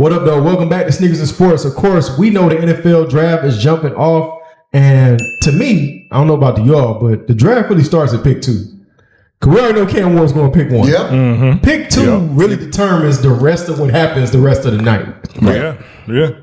What up, though? Welcome back to Sneakers and Sports. Of course, we know the NFL draft is jumping off. And to me, I don't know about y'all, but the draft really starts at pick 2. Because we already know Cam Ward's going to pick 1. Yep. Mm-hmm. Pick 2 really determines the rest of what happens the rest of the night. Yeah.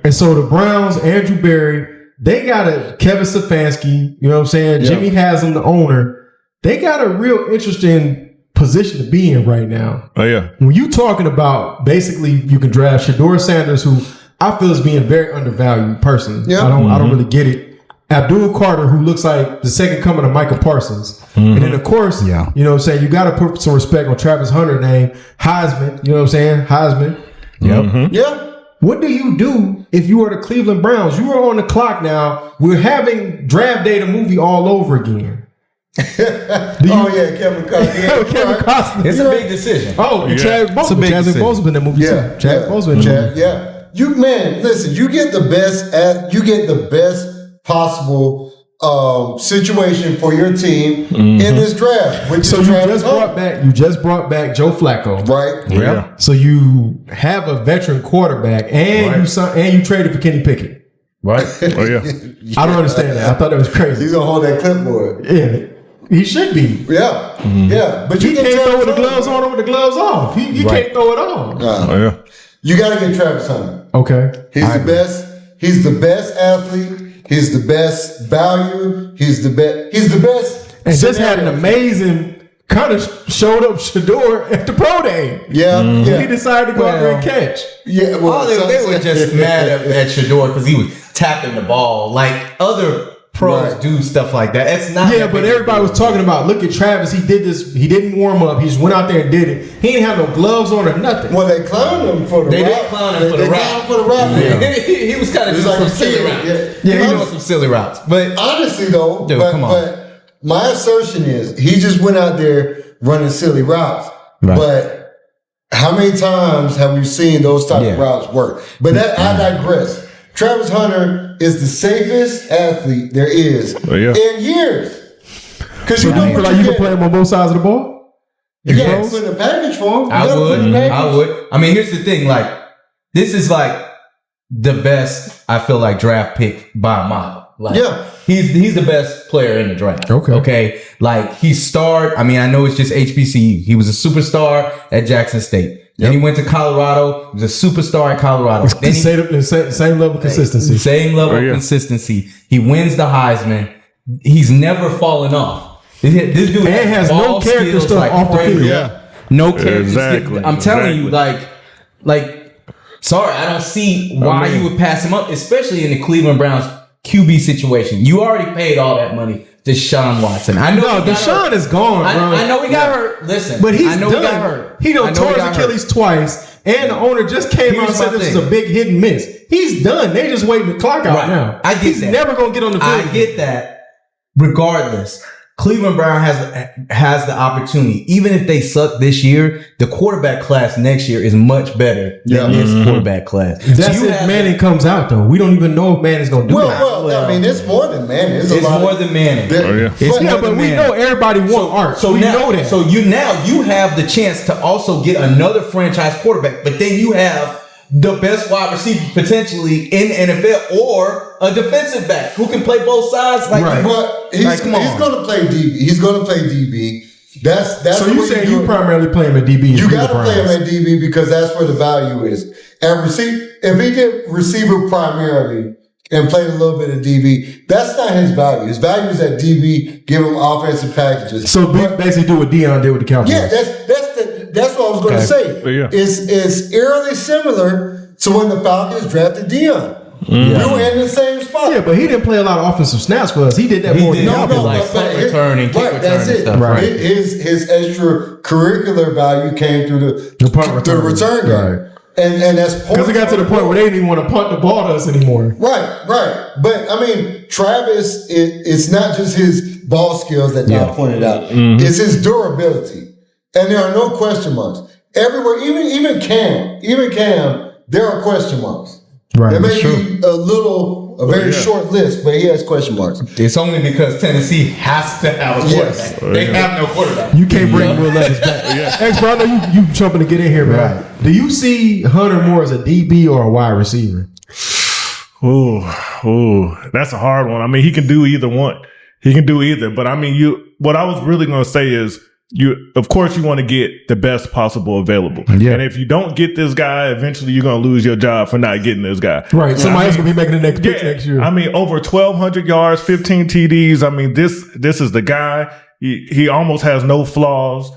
And so the Browns, Andrew Berry, they got a Kevin Stefanski, you know what I'm saying? Yep. Jimmy Haslam, the owner. They got a real interesting position to be in right now. Oh, yeah. When you talking about basically you can draft Shedeur Sanders, who I feel is being very undervalued person. Yeah. I don't really get it. Abdul Carter, who looks like the second coming of Michael Parsons. And then of course, you know what I'm saying, you got to put some respect on Travis Hunter's name. Heisman, you know what I'm saying? Heisman. Yep. Yeah. What do you do if you are the Cleveland Browns? You are on the clock now. We're having Draft Day, the movie, all over again. Kevin Costner. Kevin Costner. It's a big decision. Oh, and Chadwick Boseman. Chadwick Boseman in that movie too. Chadwick Boseman in that movie. Yeah. Listen, you get the best possible situation for your team in this draft. So you just brought back Joe Flacco, right? Yeah. So you have a veteran quarterback, and you traded for Kenny Pickett, right? Oh yeah. I don't understand that. I thought that was crazy. He's gonna hold that clipboard. Yeah. He should be. Yeah. Yeah. But you can't throw with the gloves on or with the gloves off. You can't throw it on. Oh yeah. You got to get Travis Hunter. Okay. He's the best. He's the best athlete. He's the best value. He's the best. And just had an amazing kind of showed up Shedeur at the pro day. Yeah. Yeah. He decided to go out there and catch. Yeah. Well, they were just mad at Shedeur because he was tapping the ball like other pros do stuff like that. It's not. Yeah, but everybody was talking about, look at Travis. He did this. He didn't warm up. He just went out there and did it. He didn't have no gloves on or nothing. Well, they clowned him for the route. They did clown him for the route. Yeah. He was kind of doing some silly routes. Yeah, he was doing some silly routes. But honestly, though, come on. But my assertion is he just went out there running silly routes. Right. But how many times have we seen those type of routes work? But I digress. Travis Hunter is the safest athlete there is in years. Because you feel like you can play him on both sides of the ball? You got to put in a package for him. I would. I mean, here's the thing. Like, this is like the best, I feel like, draft pick by a mile. Like, he's the best player in the draft. Okay. Like, he starred. I mean, I know it's just HBCU. He was a superstar at Jackson State. Then he went to Colorado. He was a superstar at Colorado. Then same level of consistency. Same level of consistency. He wins the Heisman. He's never fallen off. This dude has no character stuff off the field. Yeah. No character. Exactly. I'm telling you, like, sorry, I don't see why you would pass him up, especially in the Cleveland Browns QB situation. You already paid all that money. Deshaun Watson. I know Deshaun is gone, bro. I know he got hurt. Listen, but he's done. He got hurt. He tore his Achilles twice, and the owner just came out and said this is a big hit and miss. He's done. They just waiting the clock out now. I get he's that. never gonna get on the field. I get that. Regardless, Cleveland Brown has the opportunity. Even if they suck this year, the quarterback class next year is much better than this quarterback class. That's if Manning comes out, though. We don't even know if Manning's going to do that. Well, I mean, it's more than Manning. It's more than Manning. But we know everybody wants art. So we know that. So you have the chance to also get another franchise quarterback, but then you have the best wide receiver potentially in the NFL or a defensive back who can play both sides. But he's going to play DB. He's going to play DB. That's so you saying you primarily play him at DB? You got to play him at DB because that's where the value is. And if he did receiver primarily and played a little bit of DB, that's not his value. His value is at DB. Give him offensive packages. So basically, do what Deion did with the Cowboys. Yeah, that's what I was going to say. Yeah. It's eerily similar to when the Falcons drafted Deion. We were in the same spot. Yeah, but he didn't play a lot of offensive snaps for us. He did that more than Cowboys. Like punt return and kick return that's and it. stuff. Right. His extracurricular value came through the return game. Right. And that's because it got to the point where they didn't even want to punt the ball to us anymore. Right. But I mean, Travis, it's not just his ball skills that Don pointed out. It's his durability. And there are no question marks. Everywhere, even Cam, there are question marks. Right. There may be a little a very short list, but he has question marks. It's only because Tennessee has to have a quarterback. They have no quarterback. You can't bring Will Levis back. Expert, I know you jumping to get in here, man. Right. Do you see Hunter more as a DB or a wide receiver? Ooh, that's a hard one. I mean, he can do either one. He can do either. But I mean, what I was really going to say is, of course, you want to get the best possible available. Yeah. And if you don't get this guy, eventually you're going to lose your job for not getting this guy. Right. Somebody else going to be making the next pick next year. I mean, over 1,200 yards, 15 TDs. I mean, this is the guy. He almost has no flaws.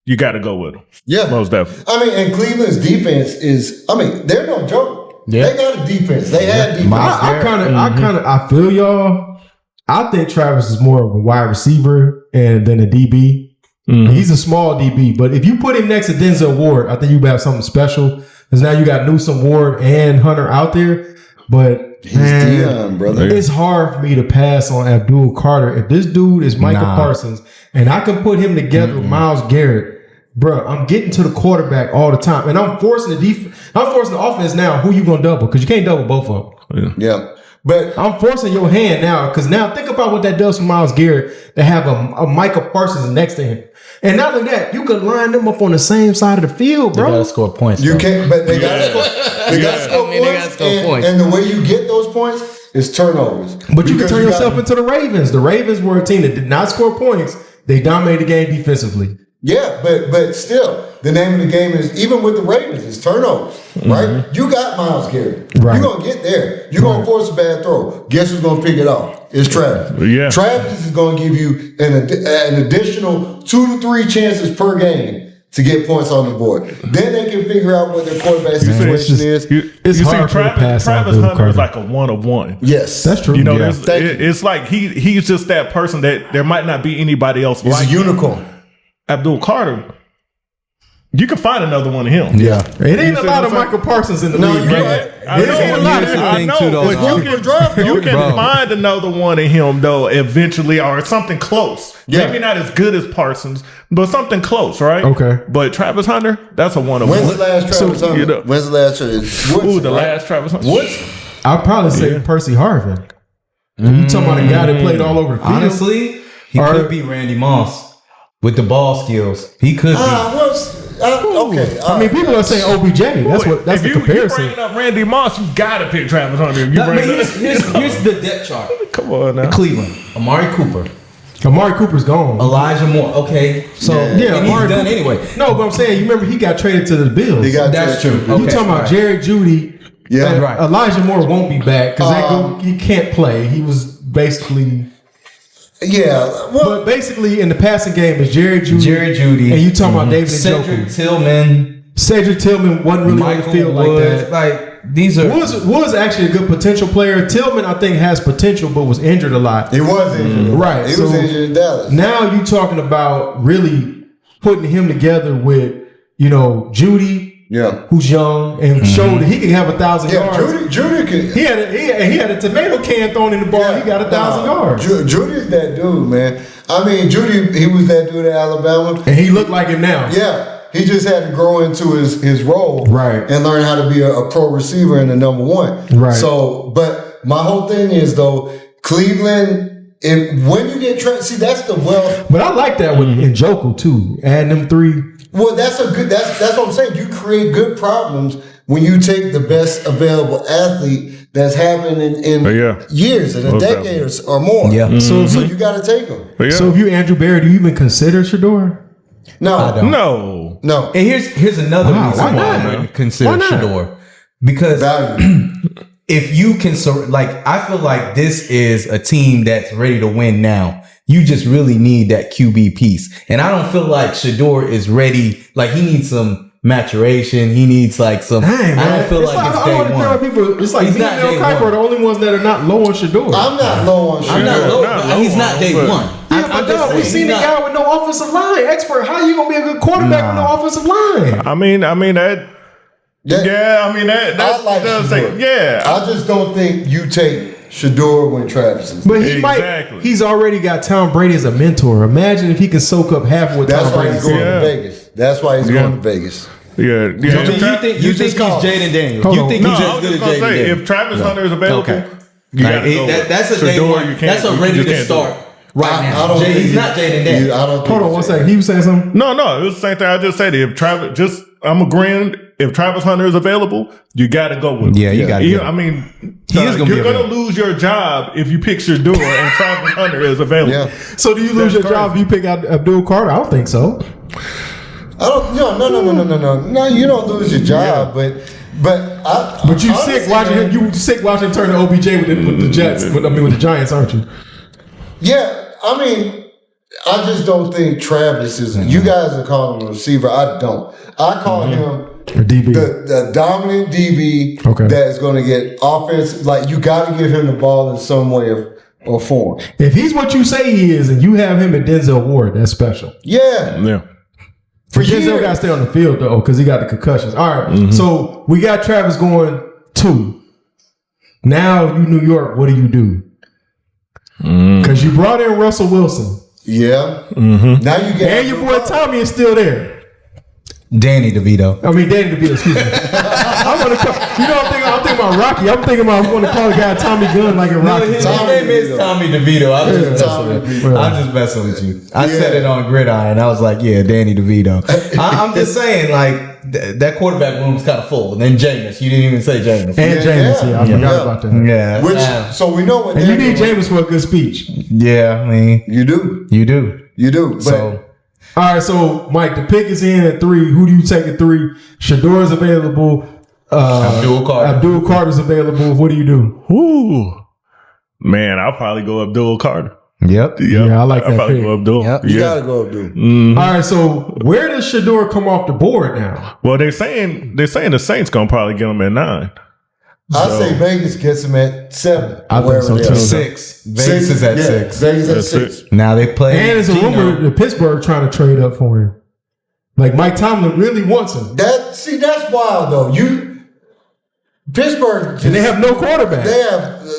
You got to go with him. Yeah. Most definitely. I mean, and Cleveland's defense is, they're no joke. Yeah. They got a defense. They had defense. I feel y'all. I think Travis is more of a wide receiver than a DB. Mm-hmm. He's a small DB, but if you put him next to Denzel Ward, I think you have something special. Because now you got Newsome, Ward, and Hunter out there. But he's Deion, brother. It's hard for me to pass on Abdul Carter. If this dude is Micah Parsons, and I can put him together with Myles Garrett, bro, I'm getting to the quarterback all the time, and I'm forcing the offense now. Who you gonna double? Because you can't double both of them. Yeah. But I'm forcing your hand now, because now think about what that does for Myles Garrett to have a Micah Parsons next to him. And not only that, you could line them up on the same side of the field, bro. They gotta score points. You can't, but they gotta score. They gotta score points. And the way you get those points is turnovers. But you can turn yourself into the Ravens. The Ravens were a team that did not score points. They dominated the game defensively. Yeah, but still, the name of the game is, even with the Ravens, is turnovers, right? You got Myles Garrett. Right. You're going to get there. You're going to force a bad throw. Guess who's going to pick it off? It's Travis. Yeah. Travis is going to give you an additional 2 to 3 chances per game to get points on the board. Then they can figure out what their quarterback situation is. It's hard for Travis Hunter is like a one of one. Yes. That's true. You know, it's like he's just that person that there might not be anybody else like. He's a unicorn. Abdul Carter, you can find another one of him. Yeah. It ain't a lot of Michael Parsons in the league. I know. You can find another one of him, though, eventually, or something close. Yeah. Maybe not as good as Parsons, but something close, right? Okay. But Travis Hunter, that's a one of one. When's the last Travis Hunter? When's the last Travis? Last Travis Hunter. I'd probably say Percy Harvin. You talking about a guy that played all over the field? Honestly, he could be Randy Moss. With the ball skills, he could be. Okay. I mean, people are saying OBJ. That's the comparison. If you bringing up Randy Moss, you gotta pick Travis Hunter. Here's the depth chart. Come on now. Cleveland, Amari Cooper's gone. Elijah Moore. Okay, so yeah, and he's done anyway. No, but I'm saying, you remember he got traded to the Bills. That's true. You talking about Jared Jeudy? Yeah, right. Elijah Moore won't be back because he can't play. He was basically. Yeah, but basically in the passing game is Jerry Jeudy, and you talking about David Njoku. Cedric Tillman wasn't really on the field like that. Like these are was actually a good potential player. Tillman, I think, has potential, but was injured a lot. He was injured, right? He was injured in Dallas. Now you talking about really putting him together with Jeudy. Yeah, who's young and showed that he can have 1,000 yards. Jeudy can. He had a tomato can thrown in the ball. Yeah, he got 1,000 yards. Judy's that dude, man. I mean, Jeudy, he was that dude at Alabama, and he looked like him now. Yeah, he just had to grow into his role, right, and learn how to be a pro receiver and the number one, right. So, but my whole thing is though, Cleveland. And when you get see, that's the wealth. But I like that with Njoku too. Adding them 3. Well, that's what I'm saying. You create good problems when you take the best available athlete that's happened in years, in a decade or more. Yeah. So you got to take them. Yeah. So if you Andrew Barry, do you even consider Shedeur? No, I don't. No. And here's another reason why I wouldn't consider Shedeur, because if you can, I feel like this is a team that's ready to win now. You just really need that QB piece. And I don't feel like Shedeur is ready. Like, he needs some maturation. He needs some. Dang, I don't feel it's day one. People, it's like he's not day one. Are the only ones that are not low on Shedeur. I'm not low on Shedeur. I'm not low, but he's not day one. Yeah, we've seen a guy with no offensive line. Expert, how are you going to be a good quarterback with no offensive line? I mean that. I like Shedeur. I just don't think you take Shedeur when Travis is. But he's already got Tom Brady as a mentor. Imagine if he can soak up half of what Tom Brady. That's why he's going to Vegas. That's why he's going to Vegas. Yeah. You think he's Jaden Daniels? You think he's as good as Jaden Daniels? If Travis Hunter is available, That's a day one. That's a ready to start. Right now, he's not Jaden Daniels. Hold on one second. He was saying something. No, it was the same thing I just said. If Travis, I'm agreeing. If Travis Hunter is available, you got to go with him. Yeah, you got to. I mean, you're going to lose your job if you pick Shedeur and Travis Hunter is available. Yeah. So do you lose your job if you pick out Abdul Carter? I don't think so. No. You don't lose your job, but you sick watching him. You sick watching him turn to OBJ with the Jets. With the Giants, aren't you? Yeah. I mean, I just don't think Travis is. You guys are calling him a receiver. I don't. I call him a DB, the dominant DB that is going to get offense. Like, you got to give him the ball in some way or form. If he's what you say he is, and you have him at Denzel Ward, that's special. Yeah. For Denzel got to stay on the field though, because he got the concussions. All right, so we got Travis going 2. Now you New York. What do you do? Because you brought in Russell Wilson. Yeah. Now you get and your boy Tommy is still there. Danny DeVito. Excuse me. I'm thinking about Rocky. I'm going to call the guy Tommy Gunn like in Rocky. His name is Tommy DeVito. I'm just messing with you. I said it on Gridiron. I was like, yeah, Danny DeVito. I'm just saying, like, that quarterback room is kind of full. And then Jameis. You didn't even say Jameis. And Jameis, I forgot about that. Yeah. So we know what. And you need Jameis for a good speech. Yeah, I mean. You do. So. All right, so Mike, the pick is in at 3. Who do you take at 3? Shedeur is available. Abdul Carter's available. What do you do? Ooh, man, I'll probably go Abdul Carter. Yep. Yeah, I like that. I'll probably go Abdul. Yep. You gotta go Abdul. All right, so where does Shedeur come off the board now? Well, they're saying the Saints gonna probably get him at 9. I say Vegas gets him at 7. I think so too. 6. Vegas is at 6. Vegas at 6. Now they play. And there's a rumor that Pittsburgh trying to trade up for him. Like Mike Tomlin really wants him. That's wild though. Pittsburgh and they have no quarterback.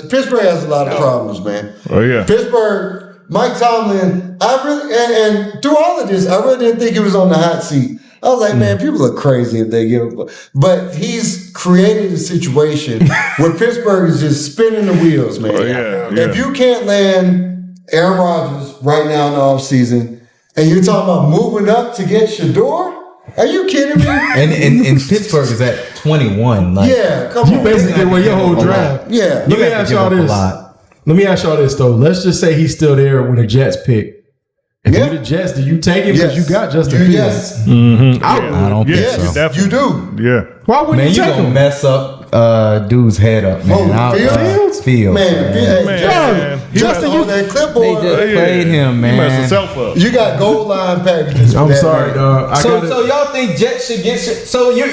Pittsburgh has a lot of problems, man. Oh yeah. Pittsburgh, Mike Tomlin. And through all of this, I really didn't think he was on the hot seat. I was like, man, people are crazy if they give him. But he's created a situation where Pittsburgh is just spinning the wheels, man. Oh, yeah. If you can't land Aaron Rodgers right now in the offseason, and you're talking about moving up to get Shedeur, are you kidding me? And Pittsburgh is at 21. Like, yeah, come on. You basically get away your whole draft. Yeah. Let me ask y'all this though. Let's just say he's still there when the Jets pick. If you're the Jets, do you take him because you got Justin Fields? Yes. I don't think so. You do. Yeah. Why wouldn't you take gonna him? mess up dude's head up, man. Fields? Man, Justin, on that clipboard. They just played him, man. He messed himself up. You got goal line packages. I'm sorry, dog. So y'all think Jets should get? So you're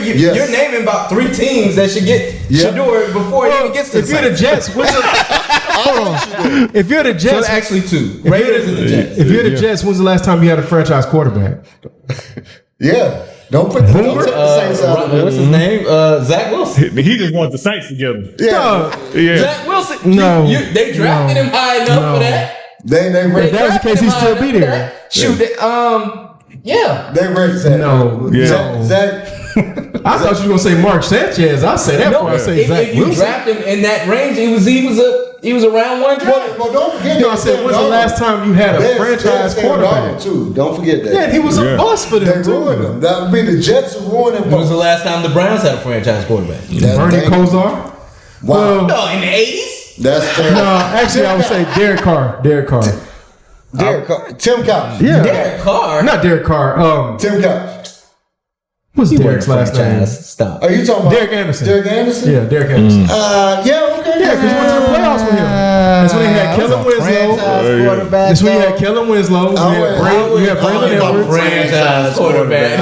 naming about 3 teams that should get Shedeur before he even gets to. If you're the Jets, if you're the Jets, so actually 2. Raiders and the Jets. If you're the Jets, when's the last time you had a franchise quarterback? Yeah. Don't take the Saints out of it. What's his name? Zach Wilson. He just wants the Saints together. Yeah. Zach Wilson. They drafted him high enough for that. If that was the case, he'd still be there. Shoot, yeah. They ranked Zach. Zach. I thought you were gonna say Mark Sanchez. I say that before I say Zach Wilson. If you draft him in that range, he was a round 1 draft. Well, don't forget. I said, when's the last time you had a franchise quarterback? Too. Don't forget that. Yeah, he was a bust for them. They ruined him. That would be the Jets ruined him. When was the last time the Browns had a franchise quarterback? Bernie Kosar. Wow. No, in the 80s. That's terrible. No, actually, I would say Derek Carr. Tim Couch. Yeah. Derek Carr. Not Derek Carr. Tim Couch. What's Derek's last name? Stop. Are you talking about Derek Anderson? Derek Anderson? Yeah, Derek Anderson. Yeah, okay. Yeah, because you went to the playoffs with him. That's when he had Kellen Winslow. That's when he had Kellen Winslow. We had Brandon Edwards. Franchise quarterback. I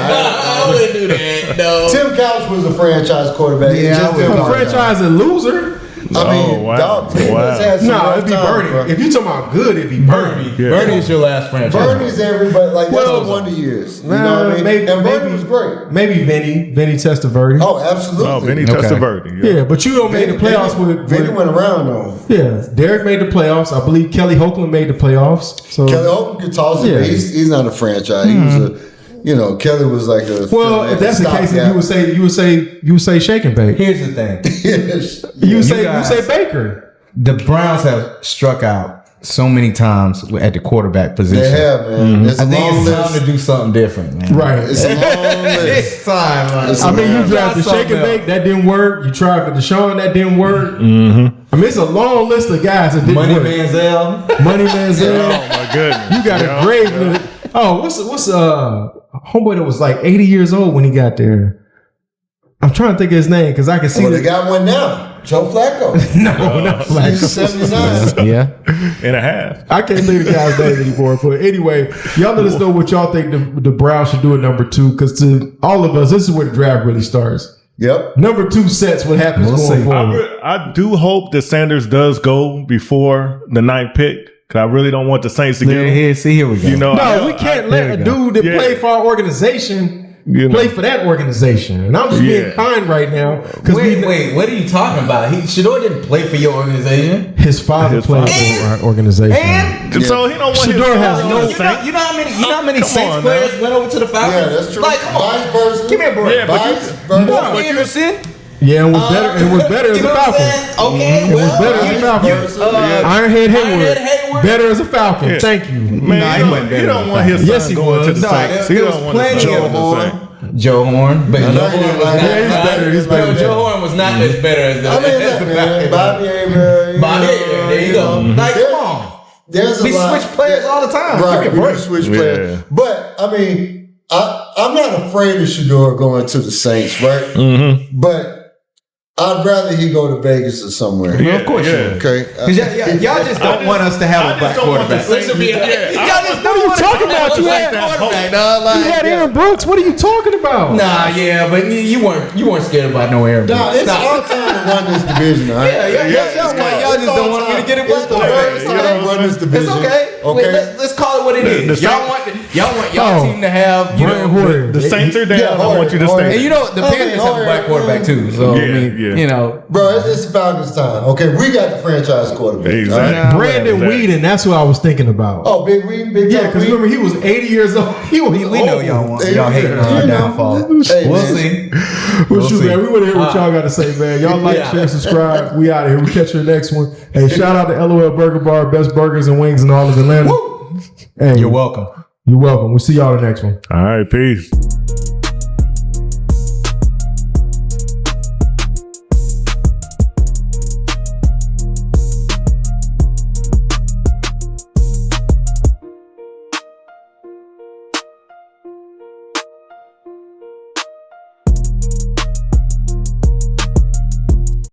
wouldn't do that. No. Tim Couch was a franchise quarterback. Yeah, a franchise and loser. Dog. No, it'd be Bernie. If you talking about good, it'd be Bernie. Bernie's your last franchise. Bernie's everybody. Like, that's the wonder years. You know what I mean? And Bernie was great. Maybe Vinny Testaverde. Oh, absolutely. Oh, Vinny Testaverde. Yeah, but you don't make the playoffs with. Vinny went around though. Yeah, Derek made the playoffs. I believe Kelly Hopeland made the playoffs. So Kelly Hopeland could toss it, but he's not a franchise. He was a. Kelly was like a. Well, if that's the case, then you would say shake and bake. Here's the thing. You say Baker. the Browns have struck out so many times at the quarterback position. They have, man. I think it's time to do something different, man. Right. It's a long list. It's time, man. I mean, you drafted Shake and Bake, that didn't work. You tried for Deshaun, that didn't work. Mm-hmm. I mean, it's a long list of guys that didn't Money work. Manziel. Money Manziel. Oh my goodness. You got a grave. Oh, what's homeboy that was like 80 years old when he got there? I'm trying to think of his name because I can see. Well, they got one now. Joe Flacco. No, not Flacco. He's 79. Yeah. And a half. I can't think of the guy's name anymore. But anyway, y'all let us know what y'all think the Browns should do at number 2. Because to all of us, this is where the draft really starts. Yep. Number 2 sets what happens going forward. I do hope that Sanders does go before the 9th pick. Because I really don't want the Saints to get him. Here we go. You know, No, we can't let a dude that play for our organization play for that organization. And I'm just being kind right now. Wait, what are you talking about? Shedeur didn't play for your organization. His father played for our organization. So he don't want Shedeur has no. You know how many Saints players went over to the Falcons? Yeah, that's true. Like, come on. Vice versa. Give me a break. Yeah, but Anderson. Yeah, it was better. It was better as a Falcon. Okay, It was better as a Falcon. Ironhead Hayward. Better as a Falcon. Yeah. Thank you. Man, you don't want his son going to the Saints. He don't want his son going to the Saints. Joe Horn, but Joe Horn was not. He's better. He's better. Joe Horn was not as better as the. Bobby Abreu. Bobby Abreu. There you go. Like, come on. There's We switch players all the time. Right, Give me a we break. do switch players. But, I mean, I'm not afraid of Shedeur going to the Saints, right? Mm-hmm. But I'd rather he go to Vegas or somewhere. Yeah, of course, Okay. Because y'all just don't want us to have a black quarterback. Y'all just What are you talking about? You had Aaron Brooks. What are you talking about? Nah, yeah, but you weren't scared about no Aaron Brooks. Nah, it's our time to run this division, all right? Y'all just don't want me to get a black quarterback. It's time to run this division. It's okay. Okay. Let's call it what it is. Y'all want y'all team to have The Saints are down. I want you to stay. and the Panthers have a black quarterback too. So Bro, it's Falcons time. Okay, we got the franchise quarterback. Exactly. Right? Brandon Weeden. That's who I was thinking about. Oh, Big Weeden, Big Yeah, because remember he was 80 years old. We know y'all hating on our downfall. Hey, We'll man. see. Well, shoot, man. We want to hear what y'all got to say, man. Y'all like, share, subscribe. We out of here. We catch you the next one. Hey, shout out to LOL Burger Bar, best burgers and wings in all of Atlanta. Hey, You're welcome. You're welcome. We'll see y'all the next one. All right, peace.